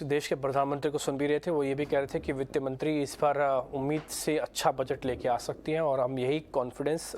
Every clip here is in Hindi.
देश के प्रधानमंत्री को सुन भी रहे थे, वो ये भी कह रहे थे कि वित्त मंत्री इस बार उम्मीद से अच्छा बजट लेके आ सकती हैं और हम यही कॉन्फिडेंस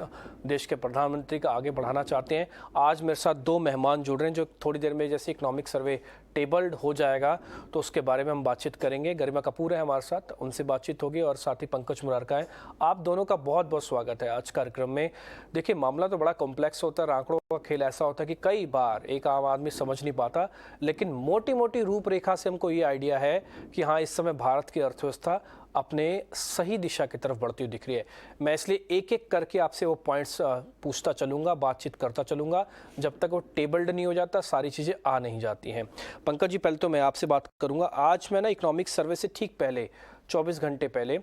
देश के प्रधानमंत्री का आगे बढ़ाना चाहते हैं। आज मेरे साथ दो मेहमान जुड़ रहे हैं जो थोड़ी देर में जैसे इकोनॉमिक सर्वे टेबल्ड हो जाएगा तो उसके बारे में हम बातचीत करेंगे। गरिमा कपूर है हमारे साथ, उनसे बातचीत होगी और साथ ही पंकज मुरारका है। आप दोनों का बहुत बहुत स्वागत है आज कार्यक्रम में। देखिए, मामला तो बड़ा कॉम्प्लेक्स होता है, आंकड़ों का खेल ऐसा होता है कि कई बार एक आम आदमी समझ नहीं पाता, लेकिन मोटी मोटी रूपरेखा से हमको ये आइडिया है कि हाँ, इस समय भारत की अर्थव्यवस्था अपने सही दिशा की तरफ बढ़ती हुई दिख रही है। मैं इसलिए एक एक करके आपसे वो पॉइंट्स पूछता चलूंगा, बातचीत करता चलूंगा, जब तक वो टेबल्ड नहीं हो जाता, सारी चीज़ें आ नहीं जाती हैं। पंकज जी, पहले तो मैं आपसे बात करूंगा। आज मैं ना इकोनॉमिक सर्वे से ठीक पहले 24 घंटे पहले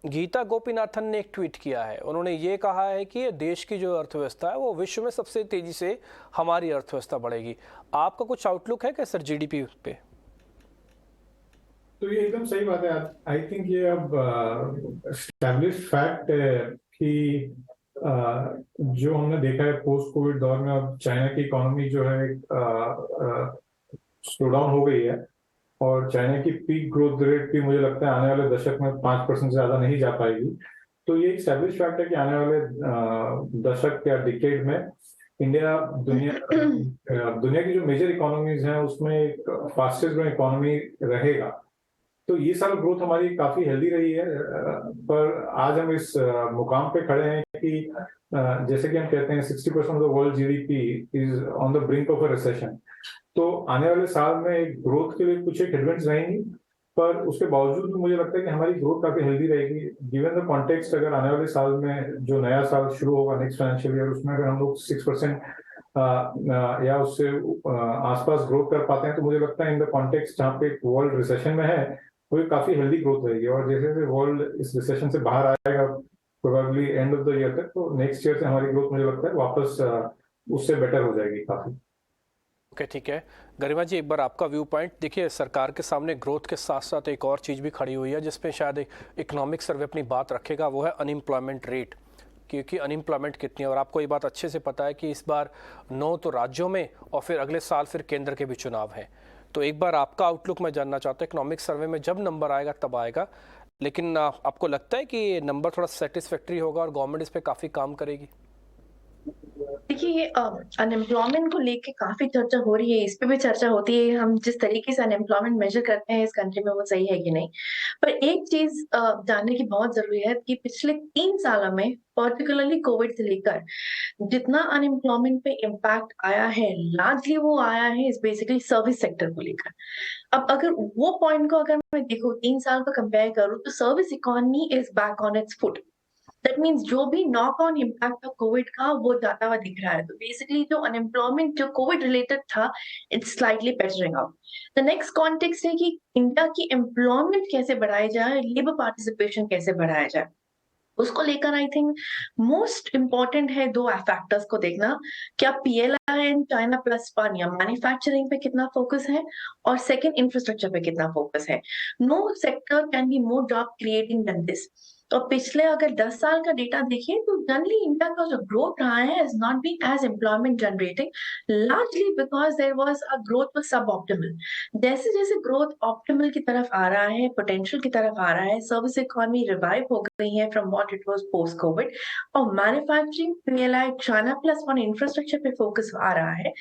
गीता गोपीनाथन ने एक ट्वीट किया है। उन्होंने ये कहा है कि देश की जो अर्थव्यवस्था है वो विश्व में सबसे तेजी से हमारी अर्थव्यवस्था बढ़ेगी। आपका कुछ आउटलुक है क्या सर जीडीपी पे? तो ये एकदम सही बात है। आई थिंक ये अब एस्टैब्लिश फैक्ट है कि जो हमने देखा है पोस्ट कोविड दौर में, अब चाइना की इकोनॉमी जो है स्लो डाउन हो गई है और चाइना की पीक ग्रोथ रेट भी मुझे लगता है आने वाले दशक में 5% से ज्यादा नहीं जा पाएगी। तो ये एक एस्टैब्लिश फैक्ट है कि आने वाले दशक या डिकेड में इंडिया दुनिया की जो मेजर इकोनॉमीज हैं उसमें एक फास्टेस्ट ग्रोइंग इकोनॉमी रहेगा। तो ये साल ग्रोथ हमारी काफी हेल्दी रही है, पर आज हम इस मुकाम पे खड़े हैं कि जैसे कि हम कहते हैं 60% of the world GDP is on the brink of a recession. तो आने वाले साल में ग्रोथ के लिए कुछ एक हेडविंड्स रहेंगी, पर उसके बावजूद मुझे लगता है कि हमारी ग्रोथ काफी हेल्दी रहेगी गिवन द कॉन्टेक्स्ट। अगर आने वाले साल में जो नया साल शुरू होगा नेक्स्ट फाइनेंशियल ईयर, उसमें अगर हम लोग 6% या उससे आसपास ग्रोथ कर पाते हैं तो मुझे लगता है इन द कॉन्टेक्स्ट जहाँ पे वर्ल्ड रिसेशन में है वो काफी हेल्दी ग्रोथ रहेगी। और जैसे जैसे वर्ल्ड इस रिसेशन से बाहर आएगा probably end of the year तक, तो नेक्स्ट ईयर से हमारी ग्रोथ मुझे लगता है वापस उससे बेटर हो जाएगी काफी। ओके, ठीक है। गरिमा जी, एक बार आपका व्यू पॉइंट। देखिए, सरकार के सामने ग्रोथ के साथ साथ एक और चीज़ भी खड़ी हुई है जिसपे शायद इकोनॉमिक सर्वे अपनी बात रखेगा, वो है अनएम्प्लॉयमेंट रेट। क्योंकि अनएम्प्लॉयमेंट कितनी है और आपको ये बात अच्छे से पता है कि इस बार 9 तो राज्यों में और फिर अगले साल फिर केंद्र के भी चुनाव हैं। तो एक बार आपका आउटलुक मैं जानना चाहता हूँ। इकोनॉमिक सर्वे में जब नंबर आएगा तब आएगा, लेकिन आपको लगता है कि ये नंबर थोड़ा सेटिस्फैक्ट्री होगा और गवर्नमेंट इस पर काफ़ी काम करेगी? देखिए, अनएम्प्लॉयमेंट को लेके काफी चर्चा हो रही है, इस पे भी चर्चा होती है हम जिस तरीके से अनएम्प्लॉयमेंट मेजर करते हैं इस कंट्री में वो सही है कि नहीं। पर एक चीज जानने की बहुत जरूरी है कि पिछले 3 सालों में पर्टिकुलरली कोविड से लेकर जितना अनएम्प्लॉयमेंट पे इम्पैक्ट आया है, लार्जली वो आया है इस बेसिकली सर्विस सेक्टर को लेकर। अब अगर वो पॉइंट को अगर मैं देखूं 3 साल को कंपेयर करूं तो service economy is back on it's foot. That means जो भी नॉक ऑन इम्पैक्ट था कोविड का वो जाता हुआ दिख रहा है। तो बेसिकली जो अनएम्प्लॉयमेंट जो कोविड रिलेटेड था it's slightly petering out. The next context है कि इंडिया की एम्प्लॉयमेंट कैसे बढ़ाई जाए, लेबर पार्टिसिपेशन कैसे बढ़ाया जाए, उसको लेकर आई थिंक मोस्ट इम्पॉर्टेंट है दो फैक्टर्स को देखना। क्या PLI and China plus one या मैन्युफैक्चरिंग पे कितना फोकस है और सेकंड इंफ्रास्ट्रक्चर पे कितना फोकस है। No sector can be more job creating than this. तो पिछले अगर 10 साल का डेटा देखें तो जनरली इंडिया का जो ग्रोथ रहा है is not been as employment generating, largely because there was a growth was suboptimal. जैसे जैसे ग्रोथ ऑप्टिमल की तरफ आ रहा है, पोटेंशियल की तरफ आ रहा है, सर्विस इकोनॉमी रिवाइव हो गई है from what it was post COVID, और manufacturing PLI China plus one infrastructure पे फोकस आ रहा है।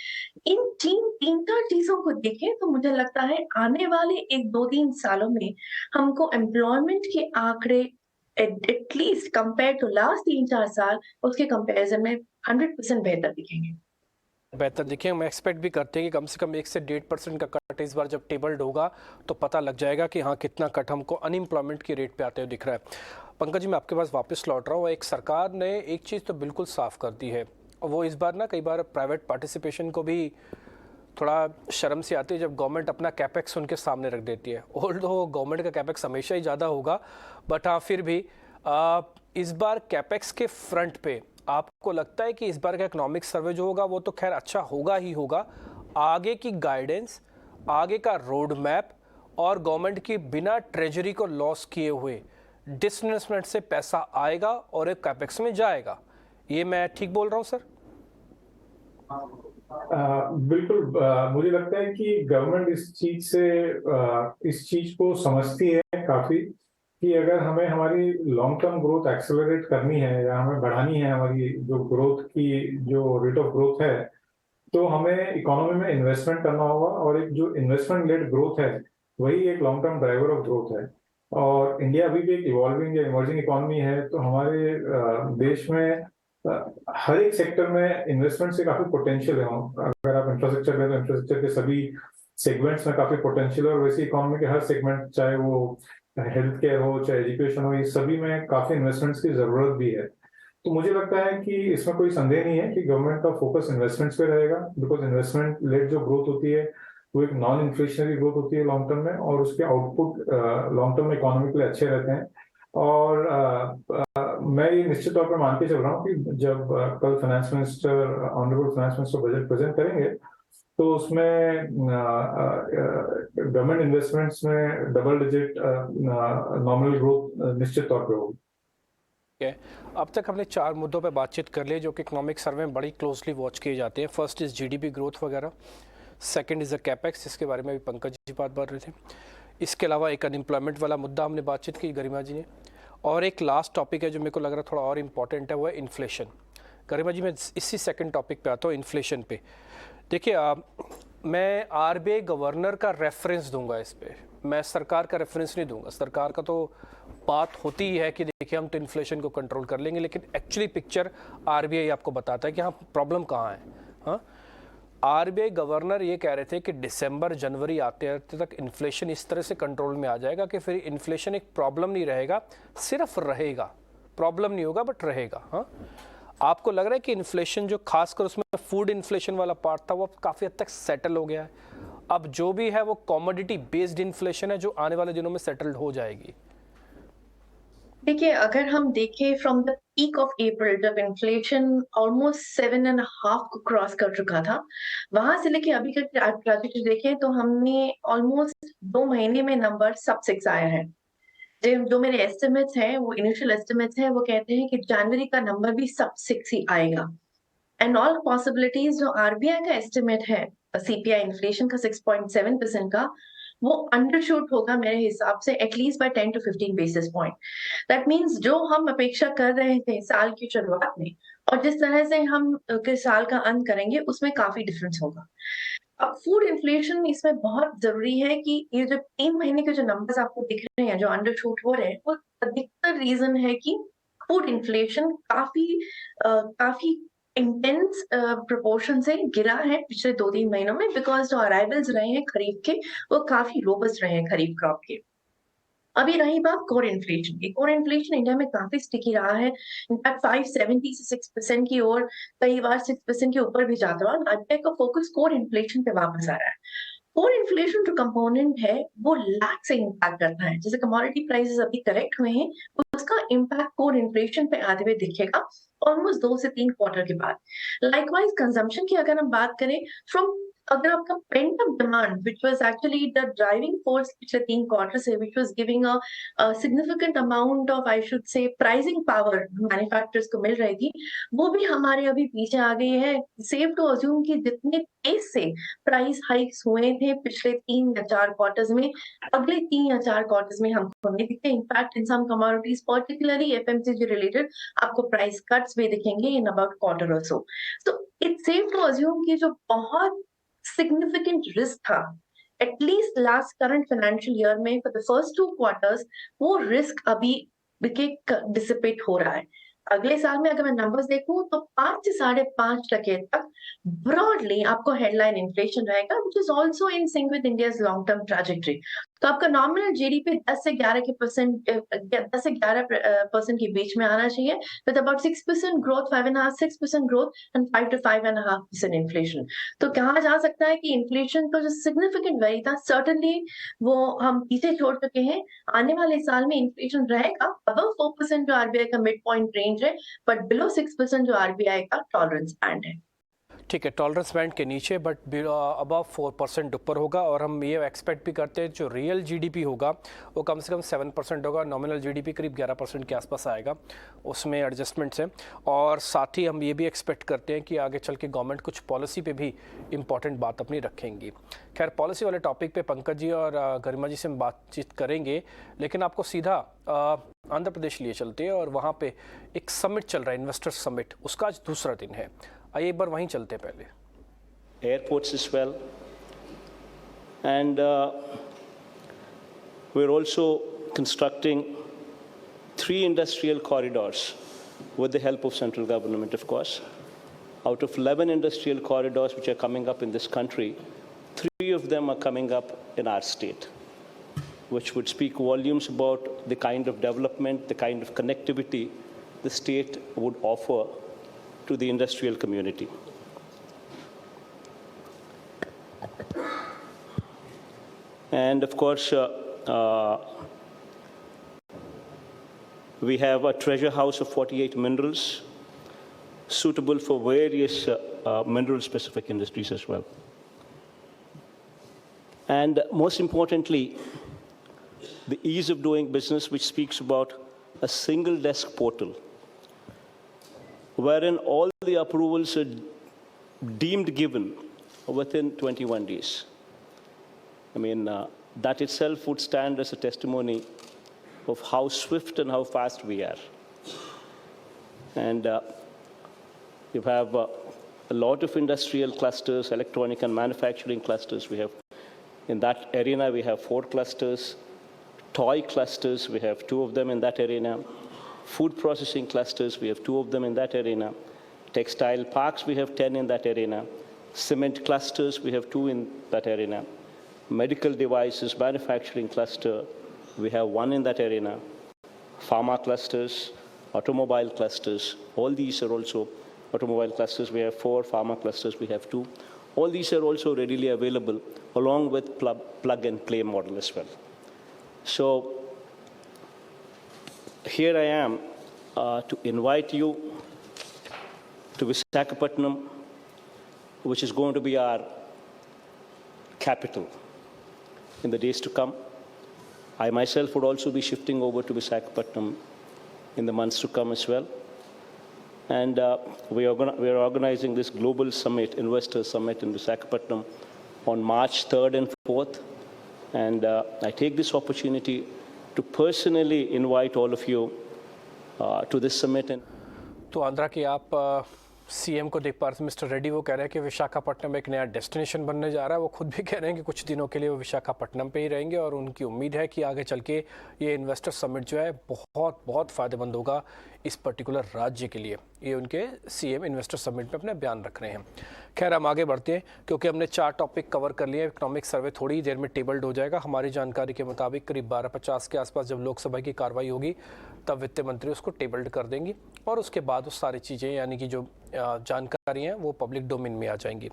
इन तीन चार चीजों को देखें तो मुझे लगता है आने वाले 1-2-3 सालों में हमको एम्प्लॉयमेंट के आंकड़े एटलीस्ट कंपेयर टू लास्ट 3-4 साल उसके कंपैरिजन में 100% बेहतर दिखेंगे। बेहतर दिखेंगे। हम एक्सपेक्ट भी करते हैं कि कम से कम 1 से 1.5% का कट इस बार जब टेबल्ड होगा तो पता लग जाएगा कि हाँ, कितना कट हमको अनएम्प्लॉयमेंट की रेट पे आते हुए दिख रहा है। पंकज जी, मैं आपके पास वापस लौट रहा हूँ। एक सरकार ने एक चीज़ तो बिल्कुल साफ कर दी है, और वो इस बार ना कई बार प्राइवेट पार्टिसिपेशन को भी थोड़ा शर्म से आती है जब गवर्नमेंट अपना कैपेक्स उनके सामने रख देती है। ऑल्दो गवर्नमेंट का कैपेक्स हमेशा ही ज़्यादा होगा, बट हाँ, फिर भी इस बार कैपेक्स के फ्रंट पे आपको लगता है कि इस बार का इकोनॉमिक सर्वे जो होगा वो तो खैर अच्छा होगा ही होगा, आगे की गाइडेंस, आगे का रोड मैप और गवर्नमेंट की बिना ट्रेजरी को लॉस किए हुए डिसइन्वेस्टमेंट से पैसा आएगा और एक कैपेक्स में जाएगा, ये मैं ठीक बोल रहा हूँ सर? बिल्कुल, मुझे लगता है कि गवर्नमेंट इस चीज को समझती है काफी, कि अगर हमें हमारी लॉन्ग टर्म ग्रोथ एक्सेलरेट करनी है या हमें बढ़ानी है, हमारी जो ग्रोथ की जो रेट ऑफ ग्रोथ है, तो हमें इकोनॉमी में इन्वेस्टमेंट करना होगा, और एक जो इन्वेस्टमेंट लेड ग्रोथ है वही एक long term driver of growth है। और इंडिया अभी भी एक इवॉल्विंग या इमर्जिंग इकोनॉमी है, तो हमारे देश में हर एक सेक्टर में इन्वेस्टमेंट से काफी पोटेंशियल है। अगर आप इंफ्रास्ट्रक्चर में, तो इंफ्रास्ट्रक्चर के सभी सेगमेंट्स में काफी पोटेंशियल है, और वैसे इकोनॉमी के हर सेगमेंट, चाहे वो हेल्थ केयर हो चाहे एजुकेशन हो, ये सभी में काफी इन्वेस्टमेंट्स की जरूरत भी है। तो मुझे लगता है कि इसमें कोई संदेह नहीं है कि गवर्नमेंट का फोकस इन्वेस्टमेंट्स पे रहेगा, बिकॉज इन्वेस्टमेंट लेड जो ग्रोथ होती है वो एक नॉन इन्फ्लेशनरी ग्रोथ होती है लॉन्ग टर्म में, और उसके आउटपुट लॉन्ग टर्म में इकोनॉमी के लिए अच्छे रहते हैं। और मैं ये निश्चित तौर पर मान के चल रहा हूँ कि जब कल finance minister, honourable finance minister budget present करेंगे, तो उसमें गवर्नमेंट इन्वेस्टमेंट्स में डबल डिजिट नॉमिनल ग्रोथ निश्चित तौर पे होगी। है। अब तक हमने 4 मुद्दों पर बातचीत कर ली जो कि इकोनॉमिक सर्वे में बड़ी क्लोजली वॉच किए जाते हैं। फर्स्ट इज़ जीडीपी ग्रोथ वगैरह, सेकंड इज़ द कैपेक्स, इसके बारे में भी पंकज जी बात कर रहे थे। इसके अलावा एक अनएम्प्लॉयमेंट वाला मुद्दा हमने बातचीत की गरिमा जी ने, और एक लास्ट टॉपिक है जो मेरे को लग रहा है थोड़ा और इम्पॉर्टेंट है, वो है इन्फ्लेशन। गरिमा जी, मैं इसी सेकंड टॉपिक पे आता हूँ, इन्फ्लेशन पे। देखिए, मैं आरबीआई गवर्नर का रेफरेंस दूंगा इस पे, मैं सरकार का रेफरेंस नहीं दूंगा। सरकार का तो बात होती ही है कि देखिए हम तो इन्फ्लेशन को कंट्रोल कर लेंगे, लेकिन एक्चुअली पिक्चर आरबीआई आपको बताता है कि हाँ प्रॉब्लम कहाँ है। हाँ, आरबीआई गवर्नर ये कह रहे थे कि दिसंबर जनवरी आते आते तक इन्फ्लेशन इस तरह से कंट्रोल में आ जाएगा कि फिर इन्फ्लेशन एक प्रॉब्लम नहीं रहेगा, सिर्फ रहेगा, प्रॉब्लम नहीं होगा बट रहेगा। हाँ, आपको लग रहा है कि इन्फ्लेशन जो खासकर उसमें फूड इन्फ्लेशन वाला पार्ट था वो अब काफ़ी हद तक सेटल हो गया है, अब जो भी है वो कॉमोडिटी बेस्ड इन्फ्लेशन है जो आने वाले दिनों में सेटल्ड हो जाएगी? देखिए, अगर हम देखें from the peak of April, जब इन्फ्लेशन ऑलमोस्ट 7.5 को क्रॉस कर चुका था, वहां से लेके अभी तक ट्रैजेक्टरी देखें तो हमने ऑलमोस्ट 2 महीने में नंबर सब 6 आया है। जो मेरे एस्टिमेट्स हैं, वो इनिशियल एस्टिमेट्स हैं, वो कहते हैं कि जनवरी का नंबर भी सब 6 ही आएगा। एंड ऑल पॉसिबिलिटीज, जो आरबीआई का एस्टिमेट है सीपीआई इन्फ्लेशन का 6.7% का, वो अंडरशूट होगा मेरे हिसाब से at least by 10 to 15 basis point. That means जो हम अपेक्षा कर रहे थे साल की शुरुआत में और जिस तरह से हम साल का अंत करेंगे, उसमें काफी डिफरेंस होगा। अब फूड इन्फ्लेशन इसमें बहुत जरूरी है कि ये जो 3 महीने के जो नंबर्स आपको दिख रहे हैं, जो अंडरशूट हो रहे हैं, वो अधिकतर रीजन है कि फूड इन्फ्लेशन काफी इंटेंस प्रोपोर्शन से गिरा है पिछले 2-3 महीनों में, बिकॉज जो अराइवल्स रहे हैं खरीफ के, वो काफी रोबस्ट रहे हैं खरीफ क्रॉप के। अभी रही बात कोर इन्फ्लेशन की, कोर इन्फ्लेशन इंडिया में काफी स्टिकी रहा है। इनफैक्ट 570 से 6% की ओर, कई बार 6% के ऊपर भी जाता रहा। आरबीआई का फोकस कोर इन्फ्लेशन पे वापस आ रहा है। कोर इन्फ्लेशन जो कंपोनेंट है वो लैग से इम्पैक्ट करता है। जैसे कमोडिटी प्राइसेस अभी करेक्ट हुए हैं, उसका इम्पैक्ट कोर इन्फ्लेशन पे आते हुए दिखेगा ऑलमोस्ट 2 से 3 क्वार्टर के बाद। लाइकवाइज कंजम्पशन की अगर हम बात करें, फ्रॉम अगर आपका pent up demand which was actually the driving force पिछले 3 क्वार्टर से, which was giving a significant amount of, I should say, pricing power manufacturers को मिल रही थी, वो भी हमारे अभी पीछे आ गई है। सेफ टू अज्यूम कि जितने पेस से प्राइस हाइक्स हुए थे पिछले 3 या 4 क्वार्टर्स में, अगले 3 या 4 क्वार्टर्स में हमको नहीं दिखते। In fact in some commodities, particularly FMCG related, आपको प्राइस कट्स भी दिखेंगे इन अबाउट क्वार्टर और सो। तो इट्स सेफ टू अज्यूम कि जो बहुत सिग्निफिकेंट रिस्क था at least last current financial year में फॉर द फर्स्ट 2 क्वार्टर्स, वो रिस्क अभी डिसिपेट हो रहा है। अगले साल में अगर मैं नंबर्स देखूं तो 5 से 5.5% तक ब्रॉडली आपको हेडलाइन इन्फ्लेशन रहेगा, which is also in sync with India's long term trajectory. तो आपका नॉमिनल जीडीपी 10 से 11% के बीच में आना चाहिए, with about 6% growth, 5.5-6% growth and 5 to 5.5% inflation. तो कहा जा सकता है कि इन्फ्लेशन का जो सिग्निफिकेंट वेरी था, सर्टेनली वो हम पीछे छोड़ चुके हैं। आने वाले साल में इन्फ्लेशन रहेगा अबव 4% जो आरबीआई का मिड पॉइंट रेंज है, बट बिलो 6% जो आरबीआई का टॉलरेंस बैंड है। ठीक है, टॉलरेंस बैंड के नीचे बट अबव 4% ऊपर होगा। और हम ये एक्सपेक्ट भी करते हैं जो रियल जीडीपी होगा वो कम से कम 7% होगा। नॉमिनल जीडीपी करीब 11% के आसपास आएगा, उसमें एडजस्टमेंट्स हैं। और साथ ही हम ये भी एक्सपेक्ट करते हैं कि आगे चल के गवर्नमेंट कुछ पॉलिसी पे भी इम्पॉर्टेंट बात अपनी रखेंगी। खैर, पॉलिसी वाले टॉपिक पे पंकज जी और गरिमा जी से हम बातचीत करेंगे, लेकिन आपको सीधा आंध्र प्रदेश लिए चलते हैं और वहाँ पे एक समिट चल रहा है, इन्वेस्टर समिट, उसका आज दूसरा दिन है। आइए एक बार वहीं चलते हैं पहले। Airports as well. And we're also constructing 3 industrial corridors with the help of central government, of course. Out of 11 industrial corridors which are coming up in this country, 3 of them are coming up in our state, which would speak volumes about the kind of development, the kind of connectivity the state would offer to the industrial community. And of course, we have a treasure house of 48 minerals suitable for various mineral-specific industries as well. And most importantly, the ease of doing business, which speaks about a single desk portal, wherein all the approvals are deemed given within 21 days. I mean, that itself would stand as a testimony of how swift and how fast we are. And you have a lot of industrial clusters, electronic and manufacturing clusters. We have, in that arena, we have 4 clusters. Toy clusters, we have 2 of them in that arena. Food processing clusters, we have 2 of them in that arena. Textile parks, we have 10 in that arena. Cement clusters, we have 2 in that arena. Medical devices, manufacturing cluster, we have 1 in that arena. Pharma clusters, automobile clusters, all these are also automobile clusters. We have 4, pharma clusters, we have 2. All these are also readily available along with plug and play model as well. So here I am to invite you to Visakhapatnam, which is going to be our capital in the days to come. I myself would also be shifting over to Visakhapatnam in the months to come as well. And we are organizing this global summit, investor summit in Visakhapatnam on March 3rd and 4th. And I take this opportunity to personally invite all of you to this summit. तो आंध्रा के आप सीएम को देख पा रहे थे, मिस्टर रेड्डी, वो कह रहे हैं कि विशाखापट्टनम एक नया डेस्टिनेशन बनने जा रहा है। वो खुद भी कह रहे हैं कि कुछ दिनों के लिए वो विशाखापट्टनम पे ही रहेंगे और उनकी उम्मीद है कि आगे चल के ये इन्वेस्टर समिट जो है बहुत बहुत फ़ायदेमंद होगा इस पर्टिकुलर राज्य के लिए। ये उनके सीएम इन्वेस्टर समिट में अपने बयान रख रहे हैं। खैर, हम आगे बढ़ते हैं क्योंकि हमने 4 टॉपिक कवर कर लिए। इकोनॉमिक सर्वे थोड़ी ही देर में टेबल्ड हो जाएगा। हमारी जानकारी के मुताबिक करीब 12:50 के आसपास जब लोकसभा की कार्रवाई होगी तब वित्त मंत्री उसको टेबल्ड कर देंगी और उसके बाद वो सारी चीज़ें यानी कि जो जानकारी हैं वो पब्लिक डोमेन में आ जाएंगी।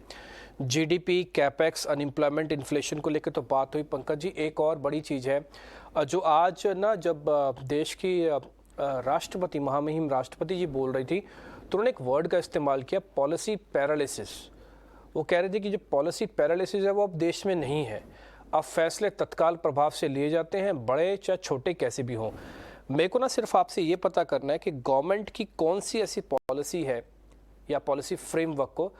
जीडीपी, कैपेक्स, अनएम्प्लॉयमेंट, इन्फ्लेशन को लेकर तो बात हुई। पंकज जी, एक और बड़ी चीज़ है जो आज ना जब देश की राष्ट्रपति, महामहिम राष्ट्रपति जी बोल रही थी तो उन्होंने एक वर्ड का इस्तेमाल किया, पॉलिसी पैरालिसिस। वो कह रहे थे कि जो पॉलिसी पैरालिसिस है वो अब देश में नहीं है, अब फैसले तत्काल प्रभाव से लिए जाते हैं, बड़े चाहे छोटे कैसे भी हों। मेरे को ना सिर्फ आपसे ये पता करना है कि गवर्नमेंट की कौन सी ऐसी पॉलिसी है या पॉलिसी फ्रेमवर्क को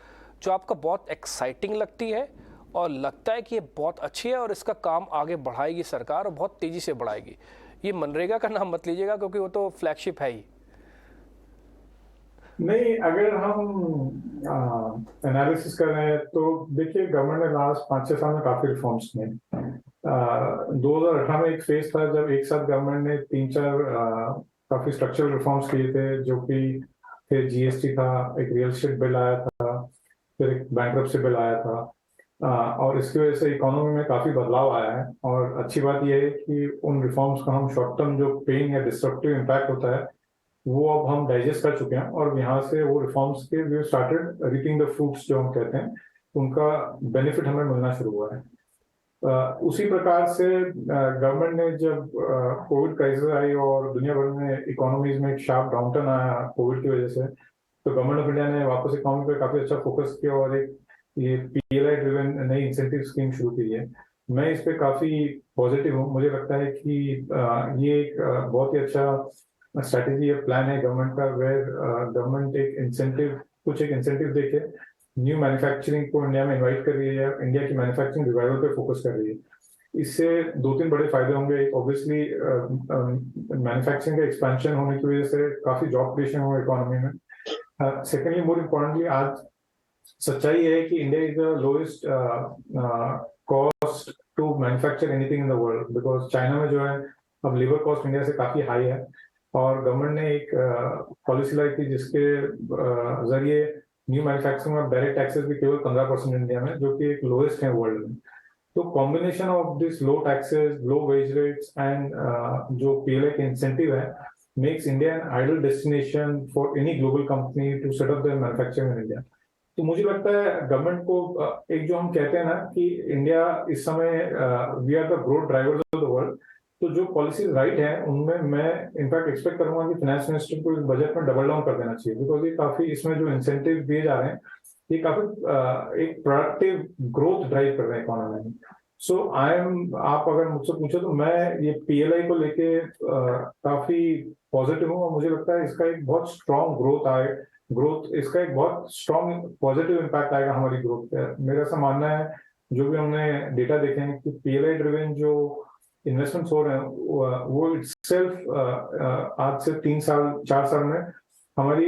जो आपका बहुत एक्साइटिंग लगती है और लगता है कि ये बहुत अच्छी है और इसका काम आगे बढ़ाएगी सरकार और बहुत तेज़ी से बढ़ाएगी। ये मनरेगा का नाम मत लीजिएगा क्योंकि वो तो फ्लैगशिप है ही। नहीं, अगर हम एनालिसिस कर रहे हैं तो देखिए, गवर्नमेंट ने लास्ट 5-6 साल में काफी रिफॉर्म्स किए। 2018 में एक फेज था जब एक साथ गवर्नमेंट ने 3-4 काफी स्ट्रक्चरल रिफॉर्म्स किए थे, जो कि फिर जीएसटी था, एक रियल एस्टेट बिल आया था, फिर एक बैंकरप्सी बिल आया था और इसकी वजह से इकोनॉमी में काफी बदलाव आया है। और अच्छी बात यह है कि उन रिफॉर्म्स का हम शॉर्ट टर्म जो पेन या डिस्ट्रक्टिव इम्पैक्ट होता है वो अब हम डाइजेस्ट कर चुके हैं और यहाँ से वो रिफॉर्म्स के we started reaping the fruits जो हम कहते हैं, उनका बेनिफिट हमें मिलना शुरू हुआ है। उसी प्रकार से गवर्नमेंट ने जब कोविड क्राइसिस आई और दुनिया भर में इकोनॉमीज में एक शार्प डाउनटर्न आया कोविड की वजह से, तो गवर्नमेंट ऑफ इंडिया ने वापस इकोनॉमी पे काफी अच्छा फोकस किया और एक ये PLI ड्रिवन नई इंसेंटिव स्कीम शुरू की है। मैं इस पे काफी पॉजिटिव हूँ। मुझे लगता है कि ये एक बहुत ही अच्छा स्ट्रैटेजी या प्लान है गवर्नमेंट का, वेयर गवर्नमेंट एक इंसेंटिव देके न्यू मैन्युफैक्चरिंग को इंडिया में इनवाइट कर रही है, इंडिया की मैन्युफैक्चरिंग रिवाइवल पे फोकस कर रही है। इससे 2-3 बड़े फायदे होंगे। ऑब्वियसली मैन्युफैक्चरिंग का एक्सपेंशन होने की वजह से काफी जॉब क्रिएशन होगा इकोनॉमी में। सेकेंडली, मोर इम्पोर्टेंटली, आज सच्चाई है कि India is the lowest cost to manufacture anything in the world, because China में जो है अब लेबर कॉस्ट इंडिया से काफी हाई है और गवर्नमेंट ने एक पॉलिसी लाई थी जिसके जरिए न्यू मैन्युफैक्चरिंग में डायरेक्ट टैक्सेस भी केवल 15% इंडिया में, जो कि एक लोएस्ट है वर्ल्ड में। तो combination of this low taxes, low wage rates and जो PLI के इंसेंटिव है, makes India an ideal destination for any global company to set up their manufacturing in India. तो मुझे लगता है गवर्नमेंट को एक जो हम कहते हैं ना कि इंडिया इस समय we are the growth drivers of the world, तो जो पॉलिसीज राइट है उनमें मैं इनफैक्ट एक्सपेक्ट करूंगा कि फाइनेंस मिनिस्टर को इस बजट में डबल डाउन कर देना चाहिए, बिकॉज ये काफी इसमें जो इंसेंटिव दिए जा रहे हैं ये काफी एक प्रोडक्टिव ग्रोथ ड्राइव कर रहे हैं इकोनॉमी में। सो आप अगर मुझसे पूछो तो मैं ये PLI को लेके काफी पॉजिटिव हूँ और मुझे लगता है इसका एक बहुत स्ट्रॉन्ग इसका एक बहुत स्ट्रॉन्ग पॉजिटिव इम्पैक्ट आएगा हमारी ग्रोथ पे। मेरा ऐसा मानना है, जो भी हमने डेटा देखे हैं, कि PLI ड्रिवन जो इन्वेस्टमेंट्स हो रहे हैं वो इटसेल्फ आज से 4 साल में हमारी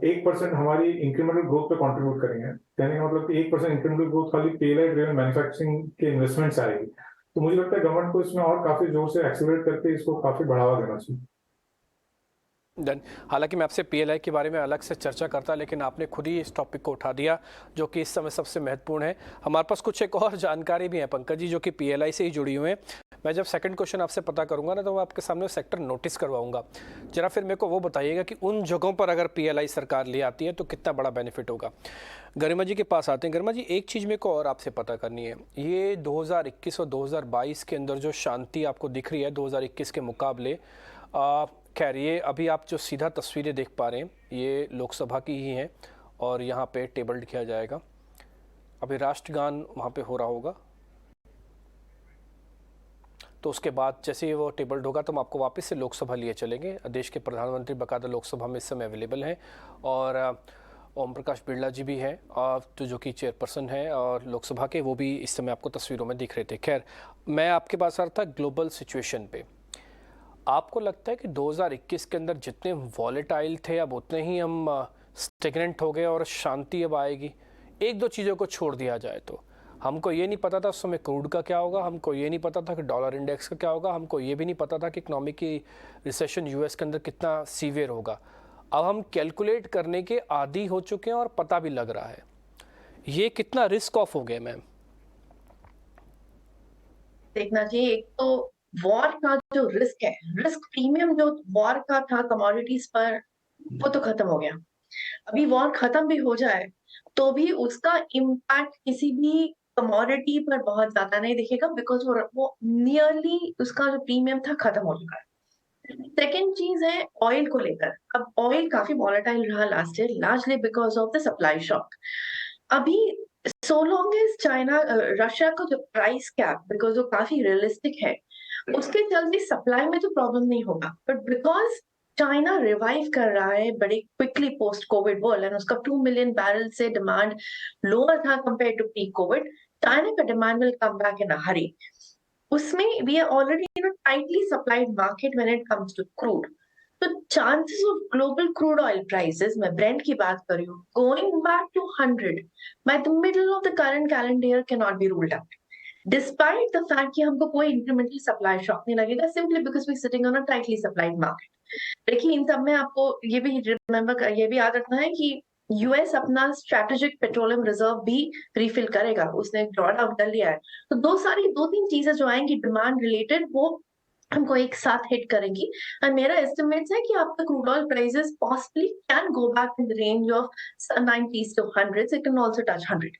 1% हमारी इंक्रीमेंटल ग्रोथ पे कंट्रीब्यूट करेंगे। कहने का मतलब कि 1% इंक्रीमेंटल ग्रोथ खाली PLI ड्रिवन मैन्युफैक्चरिंग के इन्वेस्टमेंट से आएगी। तो मुझे लगता है गवर्नमेंट को इसमें और काफी जोर से एक्सेलरेट करके इसको काफी बढ़ावा देना चाहिए। डन। हालांकि मैं आपसे PLI के बारे में अलग से चर्चा करता, लेकिन आपने खुद ही इस टॉपिक को उठा दिया जो कि इस समय सबसे महत्वपूर्ण है। हमारे पास कुछ एक और जानकारी भी है पंकज जी, जो कि PLI से ही जुड़ी हुई है। मैं जब सेकंड क्वेश्चन आपसे पता करूंगा ना, तो मैं आपके सामने सेक्टर नोटिस करवाऊंगा। जरा फिर मेरे को वो बताइएगा कि उन जगहों पर अगर PLI सरकार ले आती है तो कितना बड़ा बेनिफिट होगा। गरिमा जी के पास आते हैं। गरिमा जी, एक चीज़ मेरे को और आपसे पता करनी है, ये 2021 और 2022 के अंदर जो शांति आपको दिख रही है 2021 के मुकाबले, खैर ये अभी आप जो सीधा तस्वीरें देख पा रहे हैं ये लोकसभा की ही हैं और यहाँ पे टेबल किया जाएगा। अभी राष्ट्रगान वहाँ पे हो रहा होगा, तो उसके बाद जैसे ही वो टेबल होगा तो हम आपको वापस से लोकसभा लिए चलेंगे। देश के प्रधानमंत्री बकायदा लोकसभा में इस समय अवेलेबल हैं और ओम प्रकाश बिरला जी भी हैं तो जो कि चेयरपर्सन है और लोकसभा के, वो भी इस समय आपको तस्वीरों में दिख रहे थे। खैर, मैं आपके पास आ रहा था ग्लोबल सिचुएशन पे। आपको लगता है कि 2021 के अंदर जितने वॉलेटाइल थे अब उतने ही हम स्टेगनेंट हो गए और शांति अब आएगी? एक दो चीज़ों को छोड़ दिया जाए तो हमको ये नहीं पता था उस समय क्रूड का क्या होगा, हमको ये नहीं पता था कि डॉलर इंडेक्स का क्या होगा, हमको ये भी नहीं पता था कि इकोनॉमिक की रिसेशन US के अंदर कितना सीवियर होगा। अब हम कैलकुलेट करने के आदी हो चुके हैं और पता भी लग रहा है। ये कितना रिस्क ऑफ हो गया मैम? देखना चाहिए, एक तो वॉर का जो रिस्क है, रिस्क प्रीमियम जो वॉर का था कमोडिटीज पर, वो तो खत्म हो गया। अभी वॉर खत्म भी हो जाए तो भी उसका इम्पैक्ट किसी भी कमोडिटी पर बहुत ज्यादा नहीं दिखेगा, बिकॉज वो नियरली उसका जो प्रीमियम था खत्म हो चुका है। सेकेंड चीज है ऑयल को लेकर। अब ऑयल काफी वॉलेटाइल रहा last year, largely because of the supply shock. अभी so long as China Russia का जो प्राइस कैप, बिकॉज वो काफी रियलिस्टिक है, उसके चलते सप्लाई में तो प्रॉब्लम नहीं होगा, बट बिकॉज चाइना रिवाइव कर रहा है बड़े quickly post COVID world and उसका 2 मिलियन बैरल से डिमांड लोअर था compare to pre COVID, China का demand will come back in a hurry. उसमें we are already in a tightly supplied market when it comes to crude. तो chances of global crude oil prices, मैं ब्रेंट की बात कर रही हूँ, going back to 100 by the middle of the current calendar year can not be ruled out, despite the fact कि हमको कोई इंक्रीमेंटल सप्लाई शॉक नहीं लगेगा, simply because we sitting on a tightly supplied market. देखिए, इन सब में आपको ये भी याद रखना है कि US अपना स्ट्रेटेजिक पेट्रोलियम रिजर्व भी रिफिल करेगा, उसने ड्रॉ डाउन कर लिया है। तो दो तीन चीजें जो आएंगी डिमांड रिलेटेड, वो हमको एक साथ हिट करेंगी। और मेरा एस्टिमेट है कि आपका crude oil prices possibly can go back in the range of 90s to 100s, it can also touch 100,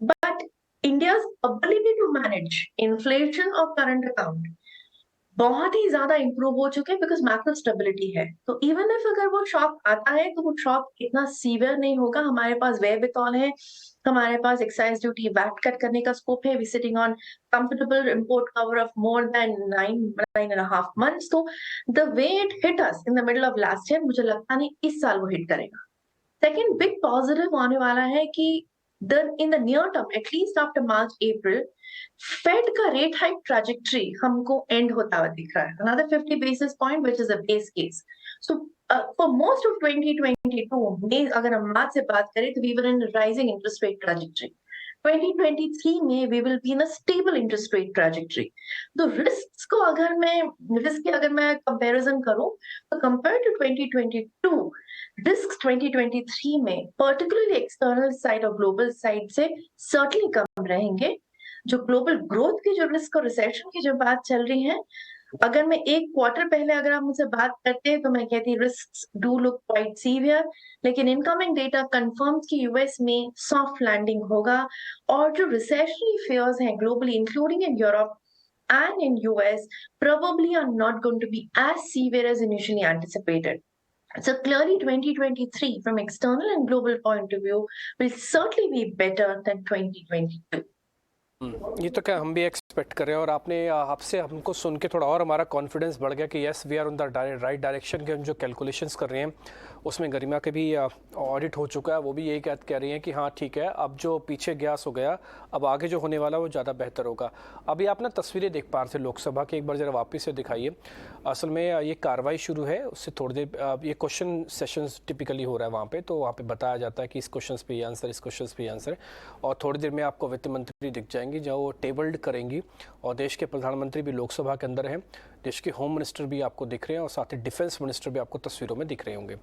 but India's ability to manage inflation or current account बहुत ही ज्यादा इंप्रूव हो चुके हैं बिकॉज मैक्रो स्टेबिलिटी है। तो इवन इफ अगर वो शॉक आता है तो वो शॉक इतना सीवियर नहीं होगा। हमारे पास वेयरविथॉल है, हमारे पास एक्साइज ड्यूटी वैट कट करने का स्कोप है, we sitting on comfortable import cover of more than 9.5 months। तो the way it hit us in the middle of last year, मुझे लगता नहीं इस साल वो हिट करेगा। सेकेंड बिग पॉजिटिव आने वाला है कि in the near term at least after March April Fed का रेट हाइक ट्रैजेक्टरी हमको एंड होता हुआ दिख रहा है। Another 50 basis point which is a base case. So for most of 2022 में अगर हम मार्च से बात करें तो we were in a rising interest rate trajectory. 2023 में we will be in a stable interest rate trajectory. तो risks को अगर मैं comparison करूं तो compared to 2022 risks 2023 में particularly external side और global side से certainly कम रहेंगे। जो ग्लोबल ग्रोथ की जो रिस्क और रिसेशन की जो बात चल रही है, अगर मैं एक क्वार्टर पहले अगर आप मुझसे बात करते हैं तो मैं कहती risk do look quite severe, लेकिन इनकमिंग डेटा कंफर्म कि यूएस में सॉफ्ट लैंडिंग होगा और जो रिसेशनरी फियर्स हैं globally including in Europe and in US probably are not going to be as severe as initially anticipated. So clearly 2023 from external and global point of view will certainly be better than 2022. ये तो क्या हम भी एक्सपेक्ट कर रहे हैं और आपसे हमको सुन के थोड़ा और हमारा कॉन्फिडेंस बढ़ गया कि yes we are on the right direction के। हम जो कैलकुलेशंस कर रहे हैं उसमें गरिमा के भी ऑडिट हो चुका है, वो भी यही कह रही हैं कि हाँ ठीक है, अब जो पीछे ग्यास हो गया, अब आगे जो होने वाला वो ज़्यादा बेहतर होगा। अभी आप ना तस्वीरें देख पा रहे थे लोकसभा की, एक बार ज़रा वापस से दिखाइए। असल में ये कार्रवाई शुरू है, उससे थोड़ी देर ये क्वेश्चन सेशंस टिपिकली हो रहा है वहाँ पे, तो वहाँ पे बताया जाता है कि इस क्वेश्चन पे ये आंसर, इस क्वेश्चन पे ये आंसर, और थोड़ी देर में आपको वित्त मंत्री दिख जाएंगी जहाँ वो टेबल्ड करेंगी, और देश के प्रधानमंत्री भी लोकसभा के अंदर हैं, देश के होम मिनिस्टर भी आपको दिख रहे हैं और साथ ही डिफेंस मिनिस्टर भी आपको तस्वीरों में दिख रहे होंगे।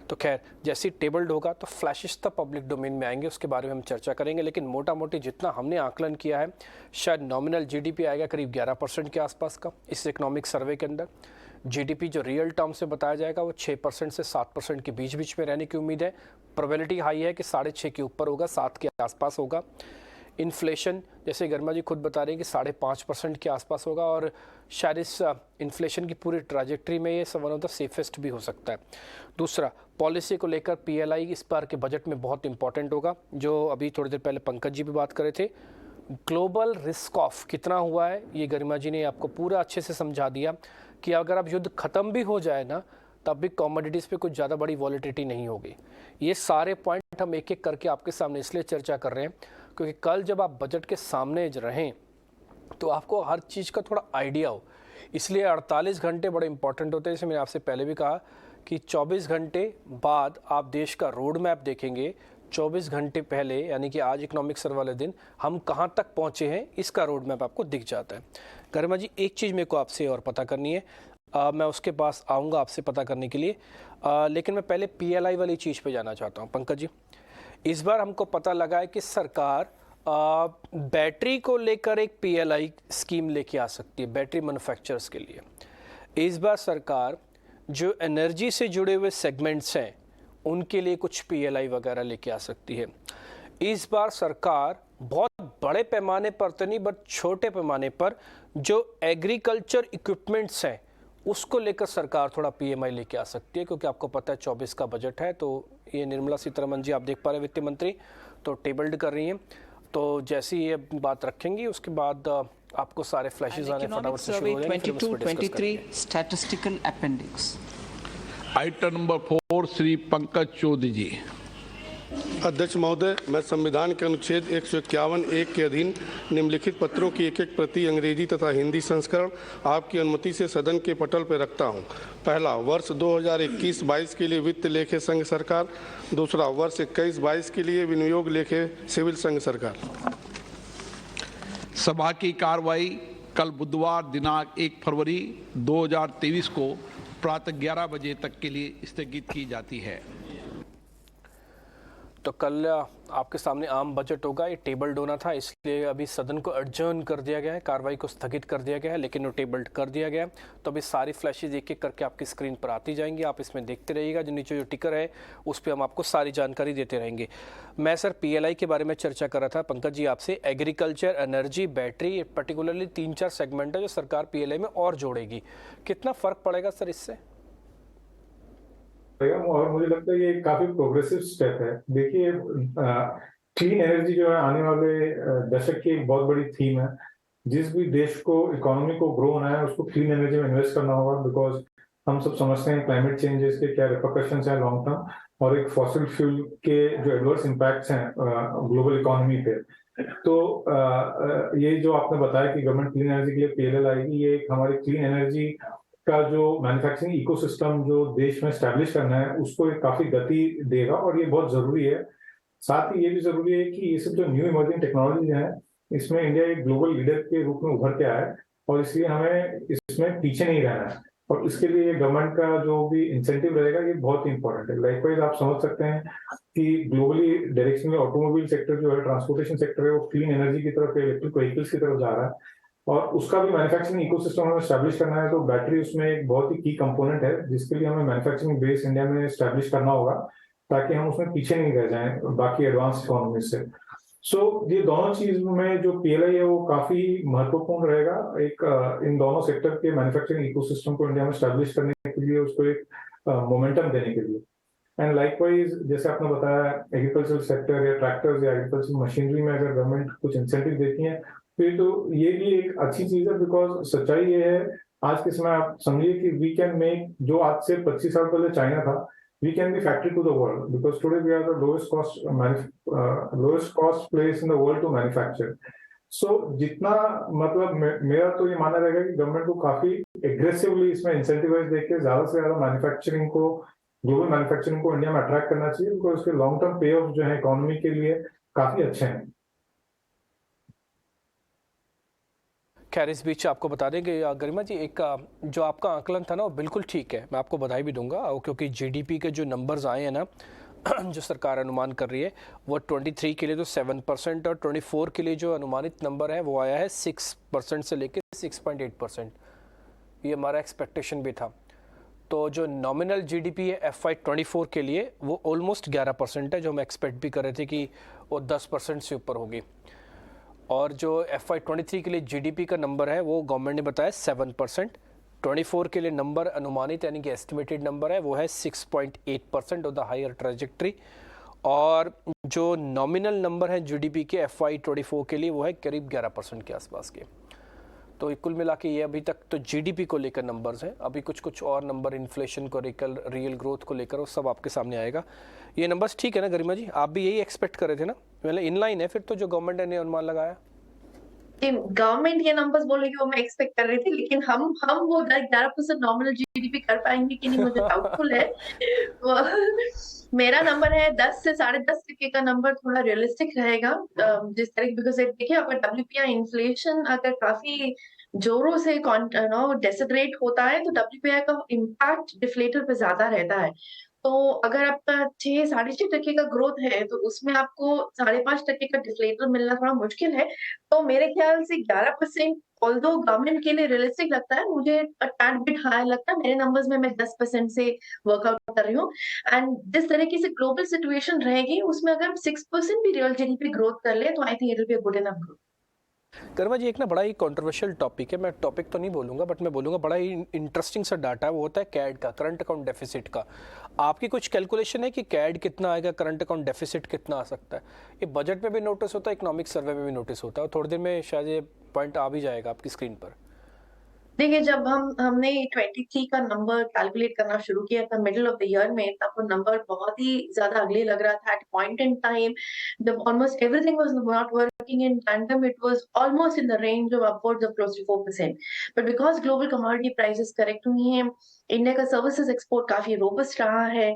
तो खैर जैसे ही टेबल्ड होगा तो फ्लैशेस तक पब्लिक डोमेन में आएंगे, उसके बारे में हम चर्चा करेंगे। लेकिन मोटा मोटी जितना हमने आकलन किया है, शायद नॉमिनल जीडीपी आएगा करीब 11% के आसपास का इस इकोनॉमिक सर्वे के अंदर। जीडीपी जो रियल टर्म से बताया जाएगा वो 6% से 7% के बीच में रहने की उम्मीद है। प्रोबेबिलिटी हाई है कि 6.5 के ऊपर होगा, 7 के आसपास होगा। इन्फ्लेशन जैसे गर्मा जी खुद बता रहे हैं कि 5.5% के आसपास होगा, और शायद इस इन्फ्लेशन की पूरी ट्रैजेक्टरी में ये वन ऑफ द सेफेस्ट भी हो सकता है। दूसरा, पॉलिसी को लेकर पीएलआई इस बार के बजट में बहुत इंपॉर्टेंट होगा, जो अभी थोड़ी देर पहले पंकज जी भी बात कर रहे थे। ग्लोबल रिस्क ऑफ कितना हुआ है ये गरिमा जी ने आपको पूरा अच्छे से समझा दिया कि अगर अब युद्ध ख़त्म भी हो जाए ना, तब भी कमोडिटीज़ पे कुछ ज़्यादा बड़ी वॉलेटिलिटी नहीं होगी। ये सारे पॉइंट हम एक एक करके आपके सामने इसलिए चर्चा कर रहे हैं क्योंकि कल जब आप बजट के सामने रहें तो आपको हर चीज़ का थोड़ा आइडिया हो, इसलिए 48 घंटे बड़े इंपॉर्टेंट होते हैं। जैसे मैंने आपसे पहले भी कहा कि 24 घंटे बाद आप देश का रोड मैप देखेंगे, 24 घंटे पहले यानी कि आज इकोनॉमिक सर्वे वाले दिन हम कहाँ तक पहुँचे हैं इसका रोड मैप आपको दिख जाता है। गरिमा जी, एक चीज़ मेरे को आपसे और पता करनी है, मैं उसके पास आऊँगा आपसे पता करने के लिए, लेकिन मैं पहले पीएलआई वाली चीज़ पे जाना चाहता हूँ। पंकज जी, इस बार हमको पता लगा है कि सरकार बैटरी को लेकर एक पीएलआई स्कीम लेके आ सकती है बैटरी मैन्युफैक्चरर्स के लिए। इस बार सरकार जो एनर्जी से जुड़े हुए सेगमेंट्स हैं उनके लिए कुछ पीएलआई वगैरह लेके आ सकती है। इस बार सरकार बहुत बड़े पैमाने पर तो नहीं बट छोटे पैमाने पर जो एग्रीकल्चर इक्विपमेंट्स हैं उसको लेकर सरकार थोड़ा पीएमआई लेके आ सकती है, क्योंकि आपको पता है 24 का बजट है। तो ये निर्मला सीतारमण जी आप देख पा रहे हैं वित्त मंत्री तो टेबल्ड कर रही हैं, तो जैसे ही ये बात रखेंगी उसके बाद आपको सारे फ्लैशेस आने फटाफट से शुरू हो जाएंगे। 22-23 statistical appendix. Item number 4 Shri Pankaj Chaudhary ji. अध्यक्ष महोदय, मैं संविधान के अनुच्छेद 151(1) के अधीन निम्नलिखित पत्रों की एक प्रति अंग्रेजी तथा हिंदी संस्करण आपकी अनुमति से सदन के पटल पर रखता हूं। पहला, वर्ष 2021-22 के लिए वित्त लेखे संघ सरकार। दूसरा, वर्ष 21-22 के लिए विनियोग लेखे सिविल संघ सरकार। सभा की कार्रवाई कल बुधवार दिनांक 1 फरवरी 2023 को प्रातः 11 बजे तक के लिए स्थगित की जाती है। तो कल आपके सामने आम बजट होगा, ये टेबल्ड होना था, इसलिए अभी सदन को एडजर्न कर दिया गया है, कार्रवाई को स्थगित कर दिया गया है, लेकिन वो टेबल्ड कर दिया गया है। तो अभी सारी फ्लैशेज एक एक करके आपकी स्क्रीन पर आती जाएंगी, आप इसमें देखते रहिएगा। जो नीचे जो टिकर है उस पर हम आपको सारी जानकारी देते रहेंगे। मैं सर PLI के बारे में चर्चा कर रहा था पंकज जी आपसे। Agriculture, energy, battery, particularly 3-4 segment है जो सरकार PLI में और जोड़ेगी। कितना फ़र्क पड़ेगा सर इससे? और मुझे लगता है ये काफी प्रोग्रेसिव स्टेप है। देखिए, क्लीन एनर्जी जो है आने वाले दशक की एक बहुत बड़ी थीम है। जिस भी देश को, इकोनॉमी को ग्रो होना है, उसको क्लीन एनर्जी में इन्वेस्ट करना होगा, बिकॉज हम सब समझते हैं क्लाइमेट चेंजेस के क्या रिपरकशंस हैं लॉन्ग टर्म, और एक फॉसिल फ्यूल के जो एडवर्स इम्पैक्ट्स हैं ग्लोबल इकोनॉमी पे। तो ये जो आपने बताया कि गवर्नमेंट क्लीन एनर्जी के लिए PLI लाएगी, ये एक हमारी क्लीन एनर्जी का जो मैन्युफैक्चरिंग इकोसिस्टम जो देश में स्टैब्लिश करना है उसको एक काफी गति देगा, और ये बहुत जरूरी है। साथ ही ये भी जरूरी है कि ये सब जो न्यू इमर्जिंग टेक्नोलॉजी है, इसमें इंडिया एक ग्लोबल लीडर के रूप में उभर के आया है, और इसलिए हमें इसमें पीछे नहीं रहना है। और इसके लिए गवर्नमेंट का जो भी इंसेंटिव रहेगा ये बहुत इंपॉर्टेंट है। लाइकवाइज आप समझ सकते हैं कि ग्लोबली डायरेक्शन में ऑटोमोबाइल सेक्टर जो है, ट्रांसपोर्टेशन सेक्टर है, वो क्लीन एनर्जी की तरफ, इलेक्ट्रिक व्हीकल्स की तरफ जा रहा है, और उसका भी मैन्युफैक्चरिंग इकोसिस्टम हमें स्टैब्लिश करना है। तो बैटरी उसमें एक बहुत ही की कंपोनेंट है, जिसके लिए हमें मैन्युफैक्चरिंग बेस इंडिया में स्टैब्लिश करना होगा, ताकि हम उसमें पीछे नहीं रह जाएं बाकी एडवांस इकोनॉमी से। सो ये दोनों चीज में जो PLI है वो काफी महत्वपूर्ण रहेगा। एक इन दोनों सेक्टर के मैन्युफैक्चरिंग इकोसिस्टम को इंडिया में स्टैब्लिश करने के लिए, उसको एक मोमेंटम देने के लिए। एंड लाइकवाइज जैसे आपने बताया, एग्रीकल्चर सेक्टर या ट्रैक्टर्स या एग्रीकल्चर मशीनरी में अगर गवर्नमेंट कुछ इंसेंटिव देती है फिर तो ये भी एक अच्छी चीज है। बिकॉज सच्चाई ये है, आज के समय आप समझिए कि वी कैन मेक, जो आज से 25 साल पहले चाइना था, we can be factory to the world, because today we are the lowest cost place in the world to manufacture. So जितना मतलब मेरा तो ये मानना रहेगा कि गवर्नमेंट को काफी एग्रेसिवली इसमें इंसेंटिवाइज देके ज्यादा से ज्यादा मैन्युफैक्चरिंग को, ग्लोबल मैन्युफैक्चरिंग को इंडिया में अट्रैक्ट करना चाहिए, बिकॉज उसके लॉन्ग टर्म पे ऑफ जो है इकोनॉमी के लिए काफी अच्छे हैं। खैर इस बीच आपको बता दें कि गरिमा जी, एक जो आपका आकलन था ना वो बिल्कुल ठीक है, मैं आपको बधाई भी दूंगा, क्योंकि GDP के जो नंबर्स आए हैं ना जो सरकार अनुमान कर रही है, वो 23 के लिए तो 7% और 24 के लिए जो अनुमानित नंबर है वो आया है 6% से लेकर 6.8%। ये हमारा एक्सपेक्टेशन भी था। तो जो नॉमिनल GDP है FY24 के लिए वो ऑलमोस्ट 11% है, जो हम एक्सपेक्ट भी कर रहे थे कि वो 10% से ऊपर होगी। और जो FY23 के लिए GDP का नंबर है वो गवर्नमेंट ने बताया 7%। 24 के लिए नंबर अनुमानित यानी कि एस्टिमेटेड नंबर है वो है 6.8% ऑफ द हायर ट्रेजेक्ट्री। और जो नॉमिनल नंबर है GDP के FY24 के लिए वो है करीब 11% के आसपास के। तो कुल मिला के ये अभी तक तो GDP को लेकर नंबर्स हैं। अभी कुछ और नंबर इन्फ्लेशन को लेकर, रियल ग्रोथ को लेकर, वो सब आपके सामने आएगा। ये नंबर्स ठीक है ना गरिमा जी? आप भी यही एक्सपेक्ट कर रहे थे ना? मतलब इनलाइन है फिर तो जो गवर्नमेंट ने अनुमान लगाया? गवर्नमेंट ये नंबर्स बोलेगी वो मैं एक्सपेक्ट कर रही थी, लेकिन हम वो 11% नॉमिनल GDP कर पाएंगे कि नहीं मुझे डाउटफुल है। मेरा नंबर है 10 से 10.5% का नंबर थोड़ा रियलिस्टिक रहेगा। जिस तरह, बिकॉज देखिए अगर WPI इन्फ्लेशन अगर काफी जोरों से डेसेलेरेट होता है तो WPI का इम्पैक्ट डिफ्लेटर पे ज्यादा रहता है। तो अगर आपका 6-6.5% का ग्रोथ है तो उसमें आपको 5.5% का डिफ्लेटर मिलना थोड़ा मुश्किल है। तो मेरे ख्याल से 11% ऑल्दो गवर्नमेंट के लिए रियलिस्टिक लगता है, मुझे टैड बिट हाई लगता है। मेरे नंबर्स में मैं 10% से वर्कआउट कर रही हूँ। एंड जिस तरीके से ग्लोबल सिचुएशन रहेगी उसमें अगर हम 6% भी रियल GDP ग्रोथ कर ले तो I think it will be a good enough growth. Karma ji, एक ना बड़ा ही कंट्रोवर्शियल टॉपिक है, मैं टॉपिक तो नहीं बोलूँगा बट मैं बोलूँगा बड़ा ही इंटरेस्टिंग सा डाटा है, वो होता है CAD का, करंट अकाउंट डेफिसिट का। आपकी कुछ कैलकुलेशन है कि CAD कितना आएगा, करंट अकाउंट डेफिसिट कितना आ सकता है? ये बजट में भी नोटिस होता है, इकोनॉमिक सर्वे में भी नोटिस होता है, और थोड़ी देर में शायद ये पॉइंट आ भी जाएगा आपकी स्क्रीन पर। देखिए, जब हमने 23 का नंबर कैलकुलेट करना शुरू किया था मिडिल ऑफ द ईयर में, तब वो नंबर बहुत ही ज्यादा अगले लग रहा था। एट पॉइंट इन टाइम जब almost everything was not working working in tandem, it was almost in the range of upwards of close to 4%. But because global commodity prices correct हुई हैं, इंडिया का सर्विसेज एक्सपोर्ट काफी रोबस्ट रहा है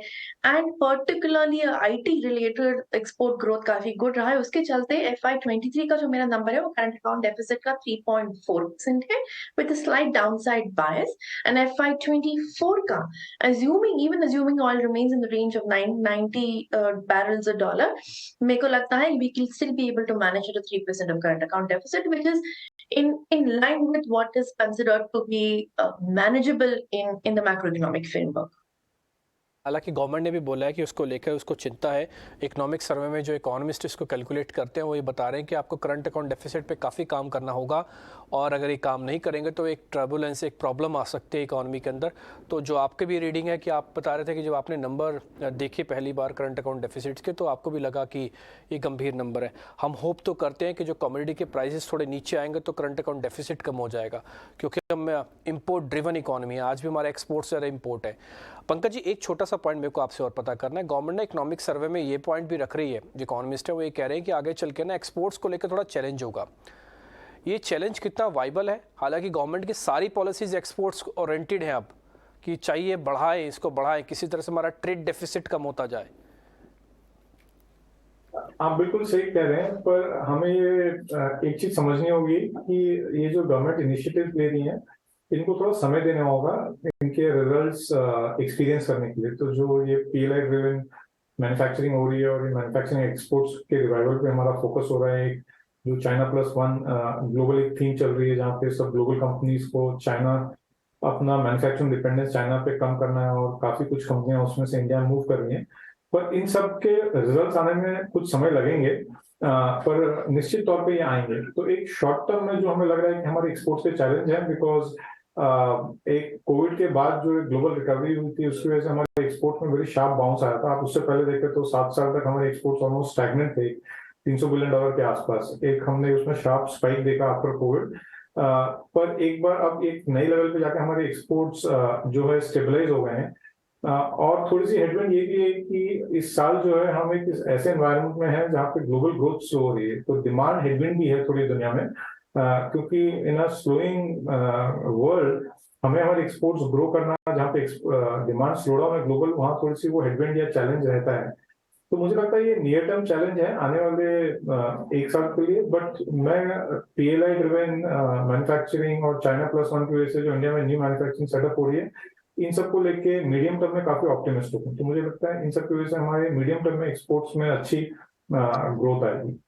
and particularly IT related export growth काफी गुड रहा है। उसके चलते FY23 का जो मेरा नंबर है वो करंट अकाउंट डेफिसिट का 3.4% है with a slight downside bias, and FY24 का assuming oil remains in the range of 990 barrels a dollar, मेरे को लगता है we can still be able to manage at a 3% of current account deficit, which is in line with what is considered to be manageable in the macroeconomic framework. हालांकि गवर्नमेंट ने भी बोला है कि उसको लेकर उसको चिंता है। इकोनॉमिक सर्वे में जो इकोनॉमिस्ट इसको कैलकुलेट करते हैं वो ये बता रहे हैं कि आपको करंट अकाउंट डेफिसिट पे काफ़ी काम करना होगा, और अगर ये काम नहीं करेंगे तो एक ट्रबुलेंस, एक प्रॉब्लम आ सकती है इकोनॉमी के अंदर। तो जो आपके भी रीडिंग है कि आप बता रहे थे कि जब आपने नंबर देखे पहली बार करंट अकाउंट डेफिसिट्स के तो आपको भी लगा कि ये गंभीर नंबर है। हम होप तो करते हैं कि जो कमोडिटी के प्राइसेस थोड़े नीचे आएंगे तो करंट अकाउंट डेफिसिट कम हो जाएगा, क्योंकि हम इम्पोर्ट ड्रिवन इकोनॉमी है, आज भी हमारा एक्सपोर्ट से ज़्यादा इम्पोर्ट है। पंकज जी, एक छोटा सा पॉइंट मेरे को आपसे और पता करना है। गवर्नमेंट ने इकोनॉमिक सर्वे में ये पॉइंट भी रख रही है, जो इकोनॉमिस्ट है वो ये कह रहे हैं कि आगे चल के ना एक्सपोर्ट्स को लेकर थोड़ा चैलेंज होगा। ये चैलेंज कितना वाइबल है? हालांकि गवर्नमेंट की सारी पॉलिसीज एक्सपोर्ट्स ओरिएंटेड हैं अब, कि चाहिए बढ़ाएं, इसको बढ़ाएं, किसी तरह से हमारा ट्रेड डेफिसिट कम होता जाए। आप बिल्कुल सही कह रहे हैं, पर हमें ये एक चीज समझनी होगी कि ये जो गवर्नमेंट इनिशिएटिव ले रही है इनको थोड़ा समय देना होगा इनके रिजल्ट्स एक्सपीरियंस करने के लिए। तो जो ये PLI ड्रिवन मैन्युफैक्चरिंग हो रही है और ये मैन्युफैक्चरिंग एक्सपोर्ट्स के रिवाइवल पे हमारा फोकस हो रहा है। एक जो China+1 ग्लोबल एक थीम चल रही है जहाँ पे सब ग्लोबल कंपनीज को चाइना अपना मैन्युफैक्चरिंग डिपेंडेंस चाइना पे कम करना है, और काफी कुछ कंपनियां उसमें से इंडिया मूव कर रही हैं। पर इन सब के रिजल्ट्स आने में कुछ समय लगेंगे, पर निश्चित तौर पे ये आएंगे। तो एक शॉर्ट टर्म में जो हमें लग रहा है कि हमारे एक्सपोर्ट्स के चैलेंज है, बिकॉज एक कोविड के बाद जो ग्लोबल रिकवरी हुई थी उसकी वजह से हमारे एक्सपोर्ट में बड़ी शार्प बाउंस आया था। आप उससे पहले देखें तो 7 साल तक हमारे एक्सपोर्ट्स ऑलमोस्ट स्टैग्नेंट थे, $300 बिलियन के आसपास। एक हमने उसमें शार्प स्पाइक देखा आफ्टर कोविड, पर एक बार अब एक नई लेवल पे जाके हमारे एक्सपोर्ट्स जो है स्टेबलाइज हो गए हैं। और थोड़ी सी हेडविंड ये भी है कि इस साल जो है हम एक ऐसे एनवायरनमेंट में है जहाँ पे ग्लोबल ग्रोथ स्लो हो रही है, तो डिमांड हेडविंड भी है थोड़ी दुनिया में, क्योंकि इन अ स्लोइंग वर्ल्ड हमें हमारे एक्सपोर्ट्स ग्रो करना, जहाँ पे डिमांड स्लो डाउन है ग्लोबल, वहाँ थोड़ी सी वो हेडविंड या चैलेंज रहता है। तो मुझे लगता है ये नियर टर्म चैलेंज है आने वाले एक साल के लिए। बट मैं PLI ड्रिवन मैन्युफैक्चरिंग और China+1 की वजह से जो इंडिया में न्यू मैन्युफैक्चरिंग सेटअप हो रही है, इन सबको लेके मीडियम टर्म में काफी ऑप्टिमिस्टिक हूँ। तो मुझे लगता है इन सब की वजह से हमारे मीडियम टर्म में एक्सपोर्ट्स में अच्छी ग्रोथ आएगी।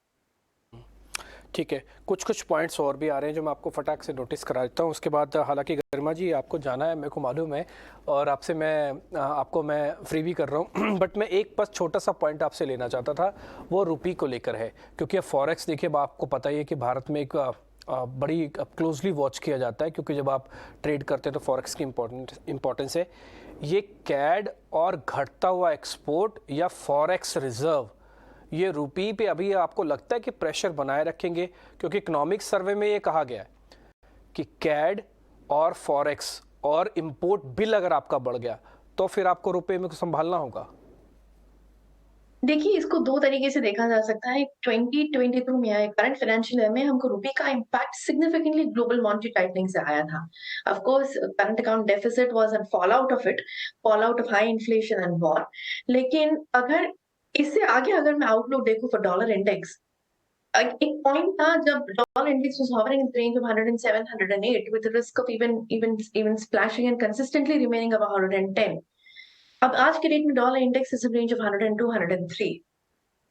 ठीक है, कुछ पॉइंट्स और भी आ रहे हैं जो मैं आपको फटाक से नोटिस करा देता हूँ। उसके बाद हालांकि गरिमा जी आपको जाना है, मेरे को मालूम है, और आपसे आपको मैं फ्री भी कर रहा हूँ बट मैं एक बस छोटा सा पॉइंट आपसे लेना चाहता था, वो रुपी को लेकर है। क्योंकि अब फॉरेक्स देखिए, आपको पता ही है कि भारत में एक बड़ी क्लोजली वॉच किया जाता है, क्योंकि जब आप ट्रेड करते हैं तो फॉरेक्स की इम्पोर्टेंस है। ये कैड और घटता हुआ एक्सपोर्ट या फॉरेक्स रिजर्व, ये रुपी पे अभी आपको लगता है कि प्रेशर बनाए रखेंगे? क्योंकि इकोनॉमिक सर्वे में ये कहा गया है कि कैड और फॉरेक्स और इंपोर्ट बिल अगर आपका बढ़ गया तो फिर आपको रुपए में संभालना होगा। देखिए, इसको दो तरीके से देखा जा सकता है। 2022 में आए करंट फाइनेंशियल ईयर में हमको रुपी का impact significantly global monetary tightening से आया था। Of course current account deficit was a fall out of high inflation and war. लेकिन अगर इससे आगे अगर मैं आउटलुक देखूं फॉर डॉलर इंडेक्स, एक पॉइंट था जब dollar index was hovering in the range of 107, 108 with the risk of even splashing and consistently remaining above 110. अब आज के डेट में dollar index is range of 102, 103।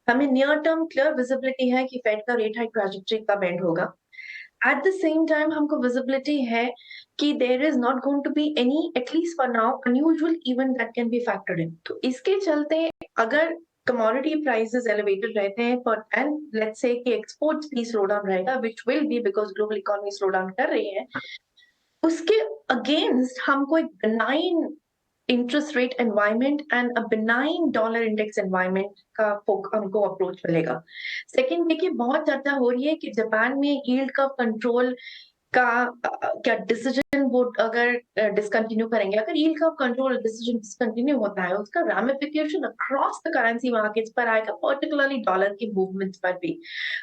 हमें नियर टर्म क्लियर विजिबिलिटी है कि फेड का रेट हाइक ट्रैजेक्टरी कब एंड होगा। एट द सेम टाइम हमको विजिबिलिटी है कि there is not going to be any, at least for now, unusual event that can be factored in. तो इसके चलते अगर commodity prices elevated रहते हैं पर and let's say कि exports भी slow down रहेगा, which will be because global economy slow down कर रही है, उसके against हमको एक benign interest rate environment and a benign dollar index environment का हमको अप्रोच मिलेगा। सेकेंड देखिए, बहुत चर्चा हो रही है कि जापान में yield कर्व कंट्रोल का क्या डिसीजन वो अगर डिसकंटिन्यू करेंगे, अगर yield curve control decision discontinue होता है, उसका ramification across the currency markets पर आएगा, पर्टिकुलरली डॉलर की मूवमेंट्स पर भी।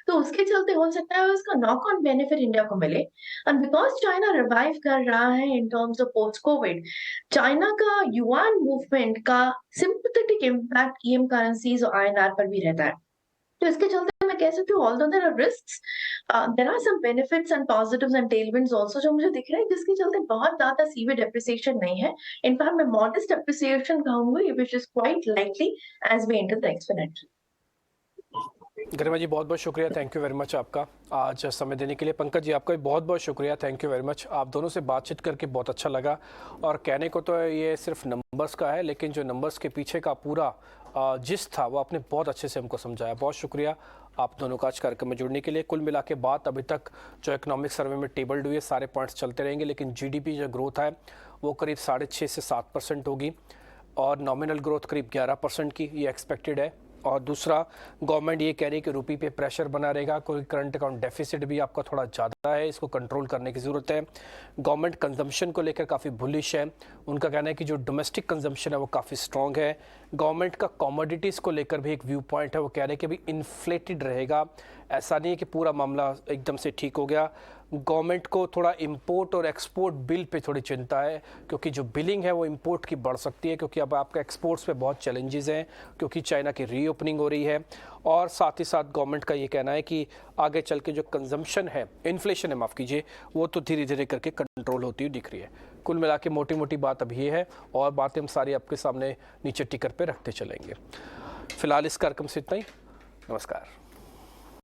तो उसके चलते हो सकता है उसका नॉक ऑन बेनिफिट इंडिया को मिले। एंड बिकॉज चाइना रिवाइव कर रहा है in terms of post Covid, China का युआन मूवमेंट का सिंपैथेटिक इम्पैक्ट ईएम करेंसीज और आईएनआर पर भी रहता है। तो इसके चलते मैं कह सकती हूँ although there are risks, there are some benefits and positives and tailwinds also जो मुझे दिख रहे हैं, जिसके चलते बहुत ज्यादा सीवियर डेप्रिसिएशन नहीं है। इनफैक्ट मैं मॉडेस्ट डेप्रिसिएशन कहूंगी which is quite likely as we enter the exponential. Garima ji बहुत बहुत शुक्रिया, थैंक यू वेरी मच आपका आज समय देने के लिए। पंकज जी आपका भी बहुत बहुत शुक्रिया, थैंक यू वेरी मच। आप दोनों से बातचीत करके बहुत अच्छा लगा, और कहने को तो ये सिर्फ नंबर्स का है, लेकिन जो नंबर्स के पीछे का पूरा जिस था वो आपने बहुत अच्छे से हमको समझाया। बहुत शुक्रिया आप दोनों का आज कार्यक्रम में जुड़ने के लिए। कुल मिला के बात अभी तक जो इकोनॉमिक सर्वे में टेबल्ड हुई है, सारे पॉइंट्स चलते रहेंगे, लेकिन जीडीपी जो ग्रोथ है वो करीब 6.5 से 7% होगी, और नॉमिनल ग्रोथ करीब 11% की ये एक्सपेक्टेड है। और दूसरा, गवर्नमेंट ये कह रही है कि रुपये पे प्रेशर बना रहेगा, कोई करंट अकाउंट डेफिसिट भी आपका थोड़ा ज़्यादा है, इसको कंट्रोल करने की ज़रूरत है। गवर्नमेंट कंजम्पशन को लेकर काफ़ी बुलिश है, उनका कहना है कि जो डोमेस्टिक कंजम्पशन है वो काफ़ी स्ट्रॉन्ग है। गवर्नमेंट का कमोडिटीज़ को लेकर भी एक व्यू पॉइंट है, वो कह रहे हैं कि अभी इन्फ्लेटेड रहेगा, ऐसा नहीं है कि पूरा मामला एकदम से ठीक हो गया। गवर्नमेंट को थोड़ा इंपोर्ट और एक्सपोर्ट बिल पे थोड़ी चिंता है, क्योंकि जो बिलिंग है वो इंपोर्ट की बढ़ सकती है, क्योंकि अब आपका एक्सपोर्ट्स पे बहुत चैलेंजेस हैं, क्योंकि चाइना की रीओपनिंग हो रही है। और साथ ही साथ गवर्नमेंट का ये कहना है कि आगे चल के जो कंजम्पशन है, इन्फ्लेशन है माफ़ कीजिए, वो तो धीरे धीरे करके कंट्रोल होती हुई दिख रही है। कुल मिला के मोटी मोटी बात अब ये है, और बातें हम सारी आपके सामने नीचे टिकर पर रखते चलेंगे। फिलहाल इस कार्यक्रम से इतना ही, नमस्कार।